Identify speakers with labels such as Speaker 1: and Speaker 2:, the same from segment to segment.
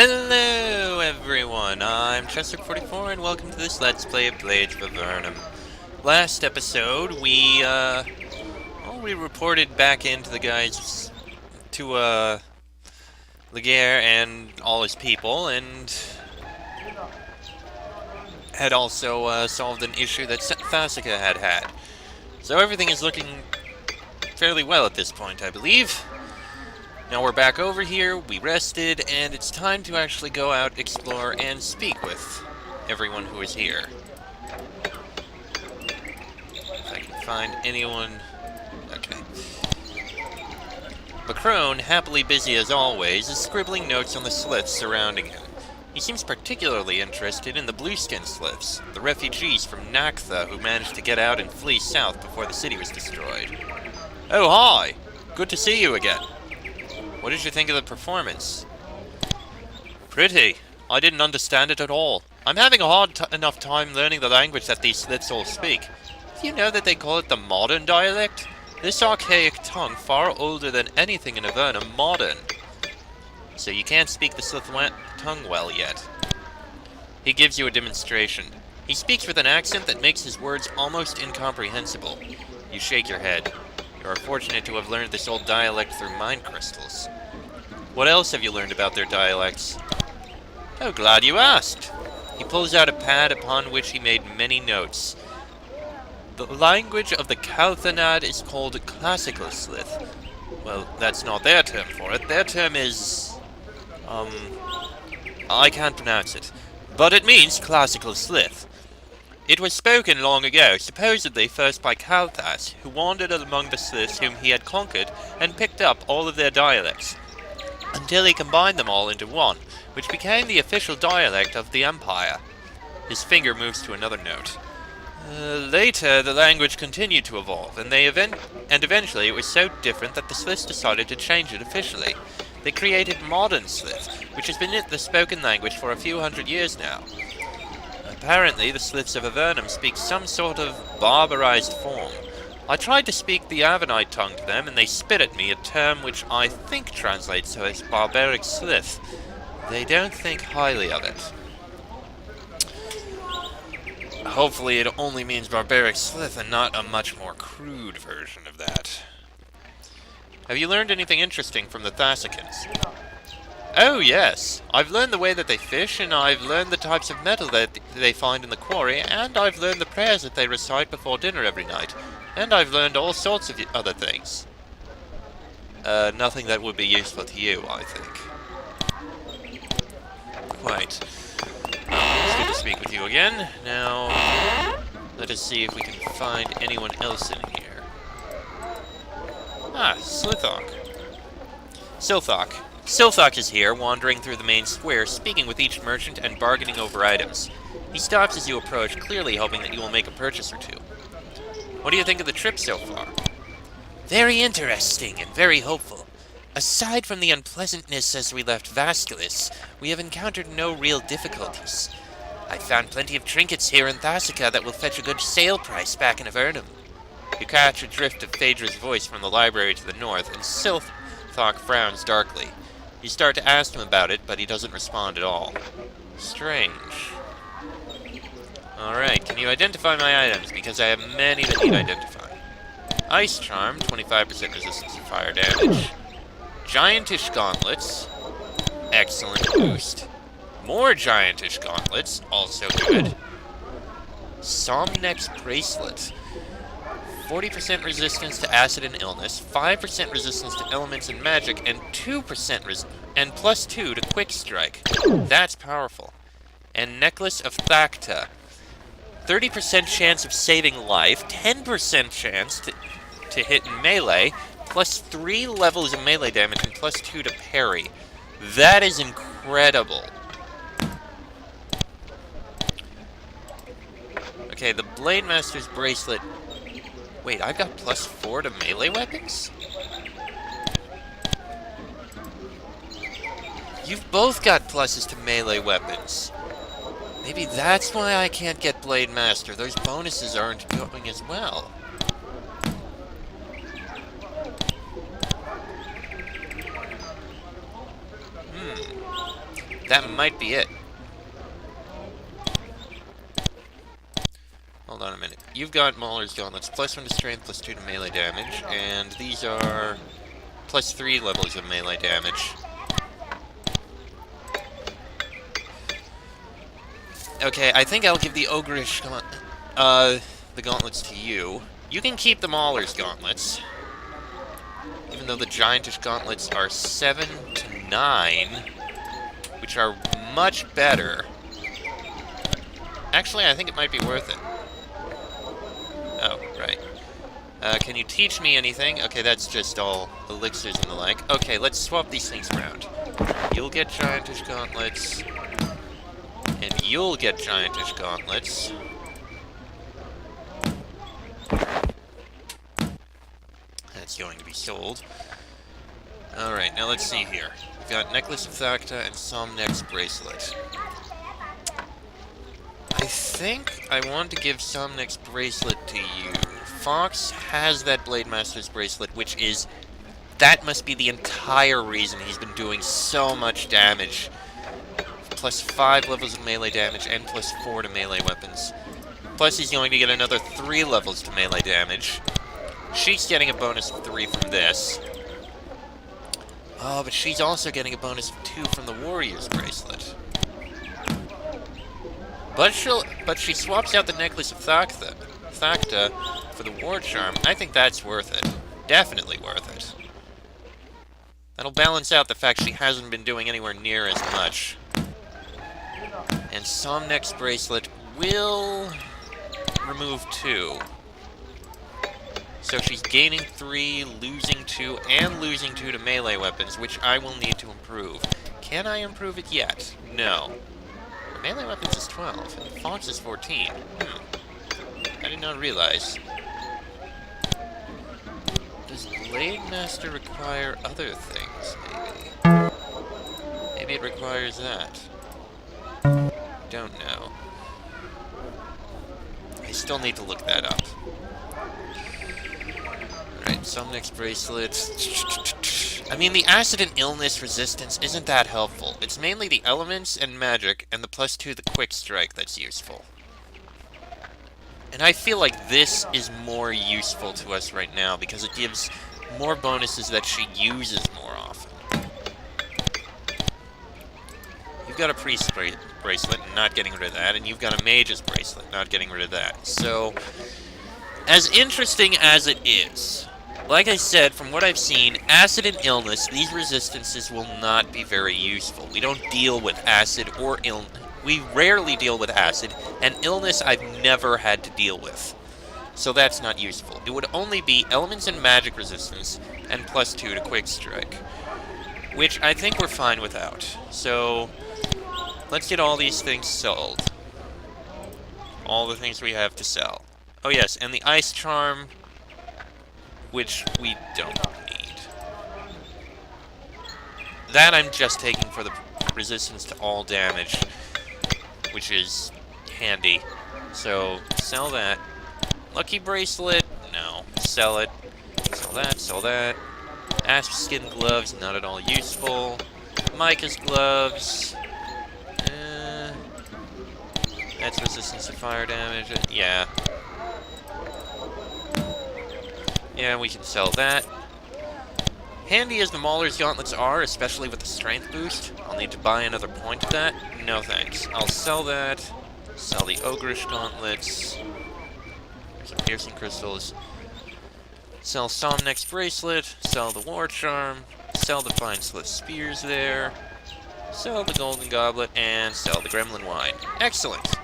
Speaker 1: Hello everyone, I'm Chester44 and welcome to this Let's Play of Blades of Avernum. Last episode, we reported back into the guys to, Laguerre and all his people, and had also, solved an issue that Thasica had. So everything is looking fairly well at this point, I believe. Now we're back over here, we rested, and it's time to actually go out, explore, and speak with everyone who is here. If I can find anyone... Okay. Macron, happily busy as always, is scribbling notes on the sliths surrounding him. He seems particularly interested in the blueskin sliths, the refugees from Naktha who managed to get out and flee south before the city was destroyed. Oh, hi! Good to see you again. What did you think of the performance? Pretty. I didn't understand it at all. I'm having a hard enough time learning the language that these sliths all speak. Do you know that they call it the modern dialect? This archaic tongue, far older than anything in Avernum, modern. So you can't speak the slith tongue well yet. He gives you a demonstration. He speaks with an accent that makes his words almost incomprehensible. You shake your head. You are fortunate to have learned this old dialect through mind crystals. What else have you learned about their dialects? Oh, glad you asked. He pulls out a pad upon which he made many notes. The language of the Kalthanad is called Classical Slith. Well, that's not their term for it. Their term is... I can't pronounce it. But it means Classical Slith. It was spoken long ago, supposedly first by Kalthas, who wandered among the sliths whom he had conquered and picked up all of their dialects, until he combined them all into one, which became the official dialect of the Empire. His finger moves to another note. Later, the language continued to evolve, and eventually it was so different that the sliths decided to change it officially. They created modern slith, which has been the spoken language for a few hundred years now. Apparently, the sliths of Avernum speak some sort of barbarized form. I tried to speak the Avernite tongue to them, and they spit at me a term which I think translates as barbaric slith. They don't think highly of it. Hopefully it only means barbaric slith and not a much more crude version of that. Have you learned anything interesting from the Thasicans? Oh, yes. I've learned the way that they fish, and I've learned the types of metal that they find in the quarry, and I've learned the prayers that they recite before dinner every night. And I've learned all sorts of other things. Nothing that would be useful to you, I think. Quite. It's good to speak with you again. Now, let us see if we can find anyone else in here. Ah, Silthok. Silthok is here, wandering through the main square, speaking with each merchant and bargaining over items. He stops as you approach, clearly hoping that you will make a purchase or two. What do you think of the trip so far? Very interesting and very hopeful. Aside from the unpleasantness as we left Vascalis, we have encountered no real difficulties. I found plenty of trinkets here in Thasica that will fetch a good sale price back in Avernum. You catch a drift of Phaedra's voice from the library to the north, and Silthok frowns darkly. You start to ask him about it, but he doesn't respond at all. Strange. Alright, can you identify my items? Because I have many that need identifying. Ice Charm, 25% resistance to fire damage. Giantish Gauntlets. Excellent boost. More Giantish Gauntlets, also good. Somnex Bracelet. 40% resistance to acid and illness, 5% resistance to elements and magic, and 2% and plus 2 to quick strike. That's powerful. And Necklace of Thakta. 30% chance of saving life, 10% chance to hit in melee, plus 3 levels of melee damage, and plus 2 to parry. That is incredible. Okay, the Blade Master's Bracelet... Wait, I've got plus 4 to melee weapons? You've both got pluses to melee weapons. Maybe that's why I can't get Blade Master. Those bonuses aren't going as well. That might be it. Hold on a minute. You've got Mauler's Gauntlets, +1 to strength, +2 to melee damage, and these are +3 levels of melee damage. Okay, I think I'll give the Ogreish the gauntlets to you. You can keep the Mauler's Gauntlets. Even though the Giantish Gauntlets are 7 to 9, which are much better. Actually, I think it might be worth it. Oh, right. Can you teach me anything? Okay, that's just all elixirs and the like. Okay, let's swap these things around. You'll get Giantish Gauntlets. And you'll get Giantish Gauntlets. That's going to be sold. Alright, now let's see here. We've got Necklace of Thacta and Somnek's Bracelet. I think I want to give Somnek's Bracelet to you. Fox has that Blade Master's Bracelet, which is... that must be the entire reason he's been doing so much damage. +5 levels of melee damage and +4 to melee weapons. Plus he's going to get another 3 levels to melee damage. She's getting a bonus of 3 from this. Oh, but she's also getting a bonus of 2 from the Warrior's Bracelet. But she swaps out the Necklace of Thacta for the War Charm. I think that's worth it. Definitely worth it. That'll balance out the fact she hasn't been doing anywhere near as much. And Somnek's Bracelet will remove 2. So she's gaining 3, losing 2, and losing 2 to melee weapons, which I will need to improve. Can I improve it yet? No. Melee weapons is 12, and Fox is 14. I did not realize. Does Blade Master require other things, maybe? Maybe it requires that. Don't know. I still need to look that up. Alright, Somnek's Bracelet. I mean, the acid and illness resistance isn't that helpful. It's mainly the elements and magic, and the +2 the quick strike that's useful. And I feel like this is more useful to us right now, because it gives more bonuses that she uses more often. You've got a Priest's Bracelet, and not getting rid of that, and you've got a Mage's Bracelet, not getting rid of that. So, as interesting as it is, like I said, from what I've seen, acid and illness, these resistances will not be very useful. We don't deal with acid or illness. We rarely deal with acid, and illness I've never had to deal with. So that's not useful. It would only be elements and magic resistance, and +2 to quick strike. Which I think we're fine without. So, let's get all these things sold. All the things we have to sell. Oh yes, and the Ice Charm, which we don't need. That I'm just taking for the resistance to all damage, which is handy. So, sell that. Lucky Bracelet? No. Sell it. Sell that, sell that. Asp Skin Gloves, not at all useful. Micah's Gloves. That's resistance to fire damage. Yeah. Yeah, we can sell that. Handy as the Mauler's Gauntlets are, especially with the strength boost, I'll need to buy another point of that. No thanks. I'll sell that. Sell the Ogreish Gauntlets. Some piercing crystals. Sell Somnek's Bracelet. Sell the War Charm. Sell the Fine Slit Spears there. Sell the Golden Goblet. And sell the Gremlin Wine. Excellent!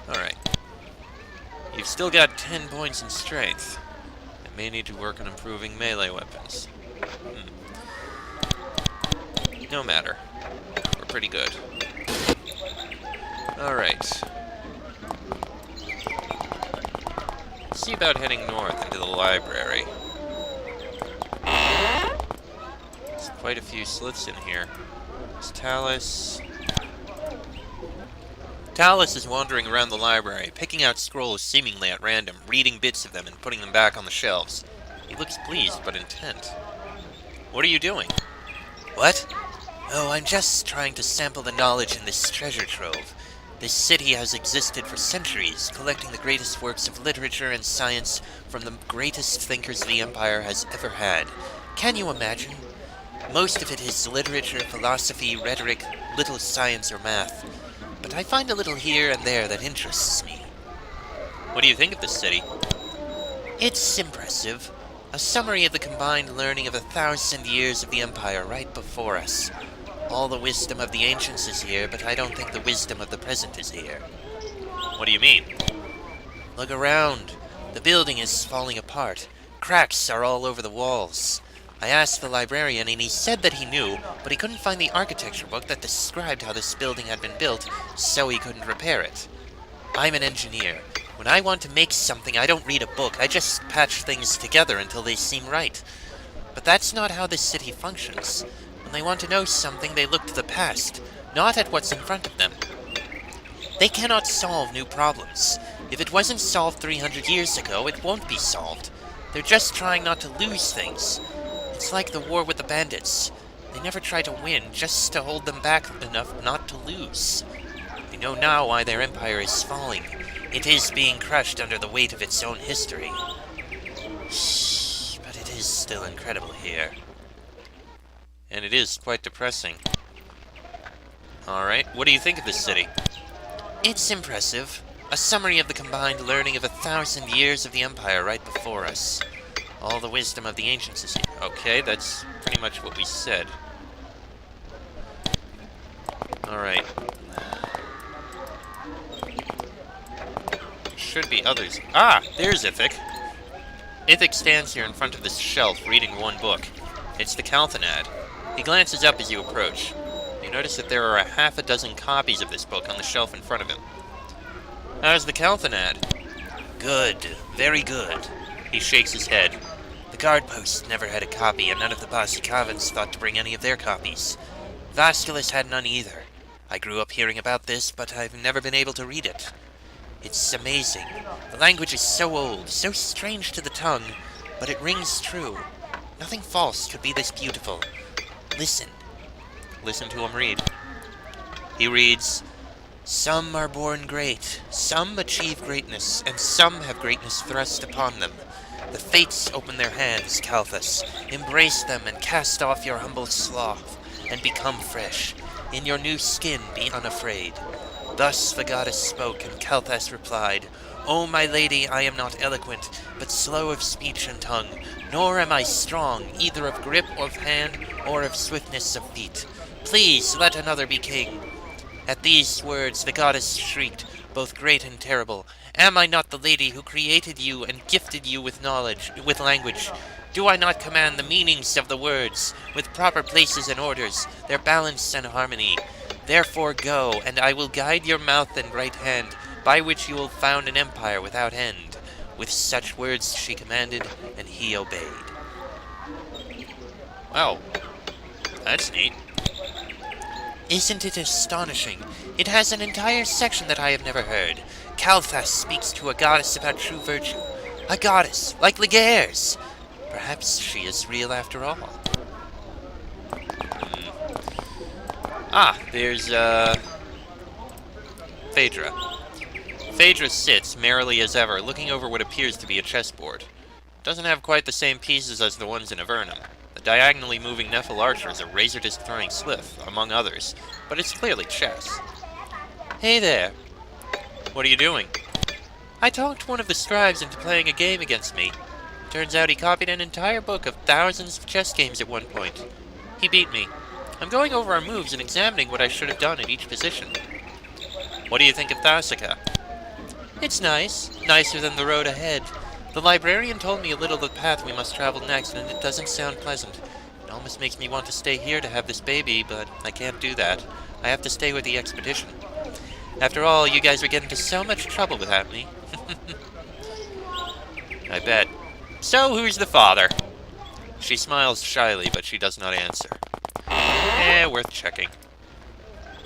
Speaker 1: Alright. You've still got 10 points in strength. I may need to work on improving melee weapons. No matter. We're pretty good. Alright. See about heading north into the library. There's quite a few slits in here. There's Talus. Talus is wandering around the library, picking out scrolls seemingly at random, reading bits of them and putting them back on the shelves. He looks pleased, but intent. What are you doing? What? Oh, I'm just trying to sample the knowledge in this treasure trove. This city has existed for centuries, collecting the greatest works of literature and science from the greatest thinkers the Empire has ever had. Can you imagine? Most of it is literature, philosophy, rhetoric, little science or math. But I find a little here and there that interests me. What do you think of this city? It's impressive. A summary of the combined learning of 1,000 years of the Empire right before us. All the wisdom of the ancients is here, but I don't think the wisdom of the present is here. What do you mean? Look around. The building is falling apart. Cracks are all over the walls. I asked the librarian, and he said that he knew, but he couldn't find the architecture book that described how this building had been built, so he couldn't repair it. I'm an engineer. When I want to make something, I don't read a book. I just patch things together until they seem right. But that's not how this city functions. When they want to know something, they look to the past, not at what's in front of them. They cannot solve new problems. If it wasn't solved 300 years ago, it won't be solved. They're just trying not to lose things. It's like the war with the bandits. They never try to win, just to hold them back enough not to lose. They know now why their empire is falling. It is being crushed under the weight of its own history. Shh, but it is still incredible here. And it is quite depressing. Alright, what do you think of this city? It's impressive. A summary of the combined learning of 1,000 years of the Empire right before us. All the wisdom of the ancients is here. Okay, that's pretty much what we said. Alright. There should be others. Ah! There's Ithic. Ithic stands here in front of this shelf, reading one book. It's the Calthanad. He glances up as you approach. You notice that there are 6 copies of this book on the shelf in front of him. How's the Calthanad? Good. Very good. He shakes his head. The guard post never had a copy, and none of the Bossicavans thought to bring any of their copies. Vasculus had none either. I grew up hearing about this, but I've never been able to read it. It's amazing. The language is so old, so strange to the tongue, but it rings true. Nothing false could be this beautiful. Listen. Listen to him read. He reads, "Some are born great, some achieve greatness, and some have greatness thrust upon them. The fates open their hands, Calthus. Embrace them and cast off your humble sloth, and become fresh. In your new skin be unafraid." Thus the goddess spoke, and Calthus replied, "O my lady, I am not eloquent, but slow of speech and tongue, nor am I strong, either of grip of hand or of swiftness of feet. Please let another be king." At these words the goddess shrieked, both great and terrible, "Am I not the lady who created you and gifted you with knowledge, with language? Do I not command the meanings of the words, with proper places and orders, their balance and harmony? Therefore go, and I will guide your mouth and right hand, by which you will found an empire without end." With such words she commanded, and he obeyed. Wow, that's neat. Isn't it astonishing? It has an entire section that I have never heard. Calthas speaks to a goddess about true virtue. A goddess, like Ligears. Perhaps she is real after all. Ah, there's, Phaedra. Phaedra sits, merrily as ever, looking over what appears to be a chessboard. It doesn't have quite the same pieces as the ones in Avernum. The diagonally moving Nephil archer is a razor-disc throwing slith, among others, but it's clearly chess. Hey there. What are you doing? I talked one of the scribes into playing a game against me. Turns out he copied an entire book of thousands of chess games at one point. He beat me. I'm going over our moves and examining what I should have done at each position. What do you think of Thasica? It's nice. Nicer than the road ahead. The librarian told me a little of the path we must travel next, and it doesn't sound pleasant. It almost makes me want to stay here to have this baby, but I can't do that. I have to stay with the expedition. After all, you guys are getting into so much trouble without me. I bet. So, who's the father? She smiles shyly, but she does not answer. Worth checking.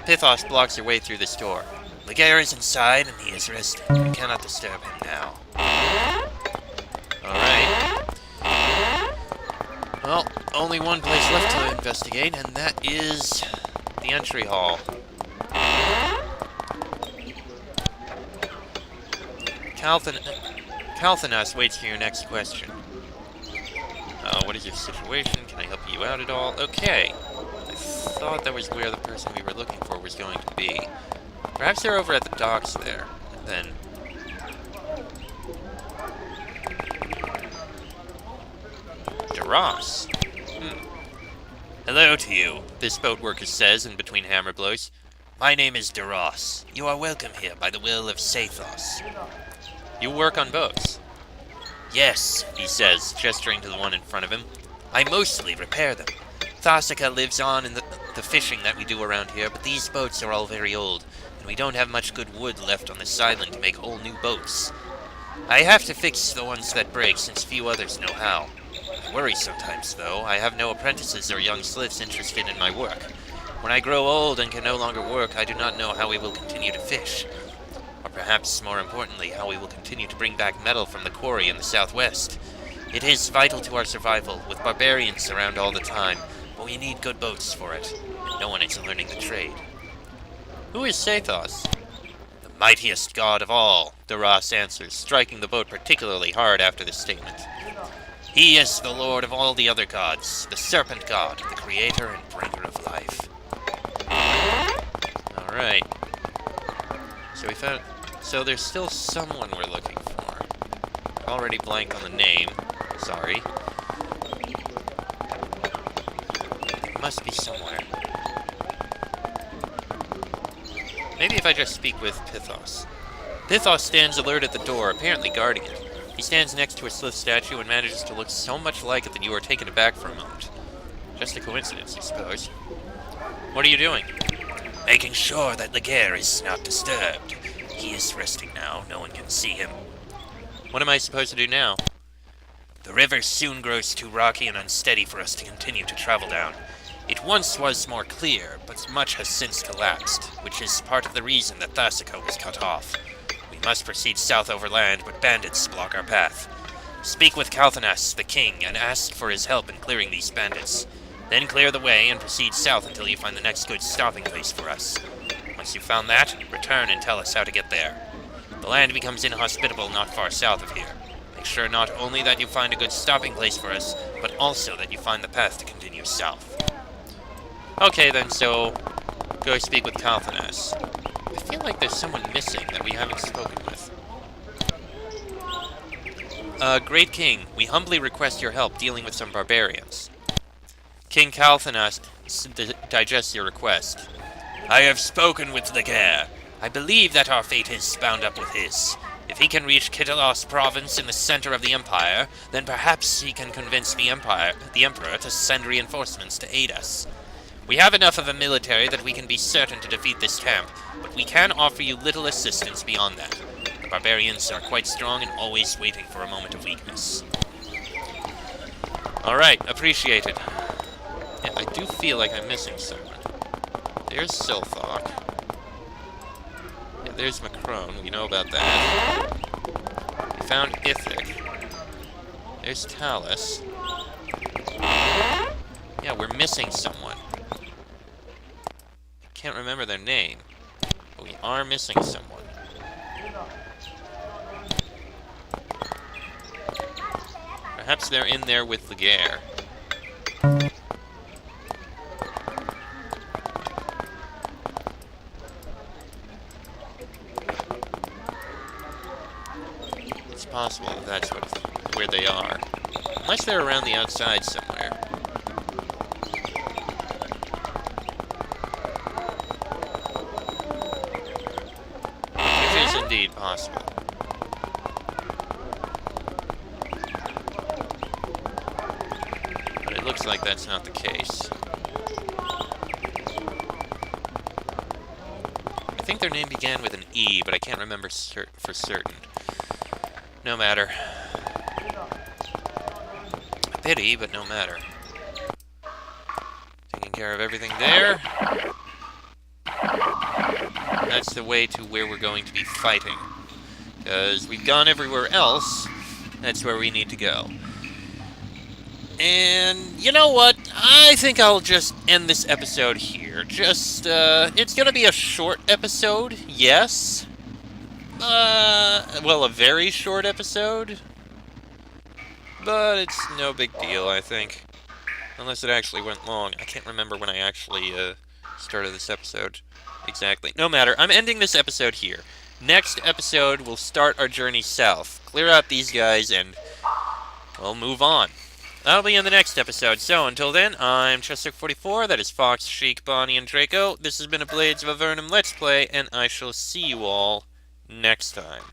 Speaker 1: Pithos blocks her way through this door. Ligear is inside, and he is resting. You cannot disturb him now. Alright. Well, only one place left to investigate, and that is the entry hall. Calthanas waits for your next question. What is your situation? Can I help you out at all? Okay. I thought that was where the person we were looking for was going to be. Perhaps they're over at the docks there. And then... Duras. Hello to you, this boat worker says in between hammer blows. My name is Duras. You are welcome here by the will of Sathos. You work on boats? Yes, he says, gesturing to the one in front of him. I mostly repair them. Thasica lives on in the fishing that we do around here, but these boats are all very old, and we don't have much good wood left on this island to make whole new boats. I have to fix the ones that break, since few others know how. I worry sometimes, though. I have no apprentices or young slaves interested in my work. When I grow old and can no longer work, I do not know how we will continue to fish. Or perhaps, more importantly, how we will continue to bring back metal from the quarry in the southwest. It is vital to our survival, with barbarians around all the time, but we need good boats for it, and no one is learning the trade. Who is Sathos? The mightiest god of all, Duras answers, striking the boat particularly hard after this statement. He is the lord of all the other gods, the serpent god, the creator and bringer of life. Alright. So there's still someone we're looking for. I've already blanked on the name. Sorry. It must be somewhere. Maybe if I just speak with Pithos. Pithos stands alert at the door, apparently guarding it. He stands next to a Slith statue and manages to look so much like it that you are taken aback for a moment. Just a coincidence, I suppose. What are you doing? Making sure that Laguerre is not disturbed. He is resting now. No one can see him. What am I supposed to do now? The river soon grows too rocky and unsteady for us to continue to travel down. It once was more clear, but much has since collapsed, which is part of the reason that Thasica was cut off. We must proceed south overland, but bandits block our path. Speak with Calthanas, the king, and ask for his help in clearing these bandits. Then clear the way and proceed south until you find the next good stopping place for us. Once you've found that, return and tell us how to get there. The land becomes inhospitable not far south of here. Make sure not only that you find a good stopping place for us, but also that you find the path to continue south. Okay then, so go speak with Calthanas. I feel like there's someone missing that we haven't spoken with. Great King, we humbly request your help dealing with some barbarians. King Calthanas digests your request. I have spoken with Laguerre. I believe that our fate is bound up with his. If he can reach Kitalos province in the center of the Empire, then perhaps he can convince the Emperor to send reinforcements to aid us. We have enough of a military that we can be certain to defeat this camp, but we can offer you little assistance beyond that. The barbarians are quite strong and always waiting for a moment of weakness. Alright, appreciated. Yeah, I do feel like I'm missing someone. There's Silthok. Yeah, there's Macron, we know about that. We found Ithic. There's Talus. Yeah, we're missing someone. Can't remember their name, but we are missing someone. Perhaps they're in there with Laguerre. It's possible that that's where they are. Unless they're around the outside somewhere. Which is indeed possible. But it looks like that's not the case. I think their name began with an E, but I can't remember for certain. No matter. A pity, but no matter. Taking care of everything there. That's the way to where we're going to be fighting. Because we've gone everywhere else, that's where we need to go. And you know what? I think I'll just end this episode here. It's gonna be a short episode, yes. Well, a very short episode. But it's no big deal, I think. Unless it actually went long. I can't remember when I actually, started this episode exactly. No matter, I'm ending this episode here. Next episode, we'll start our journey south. Clear out these guys, and we'll move on. That'll be in the next episode. So, until then, I'm Chester44, that is Fox, Sheik, Bonnie, and Draco. This has been a Blades of Avernum Let's Play, and I shall see you all next time.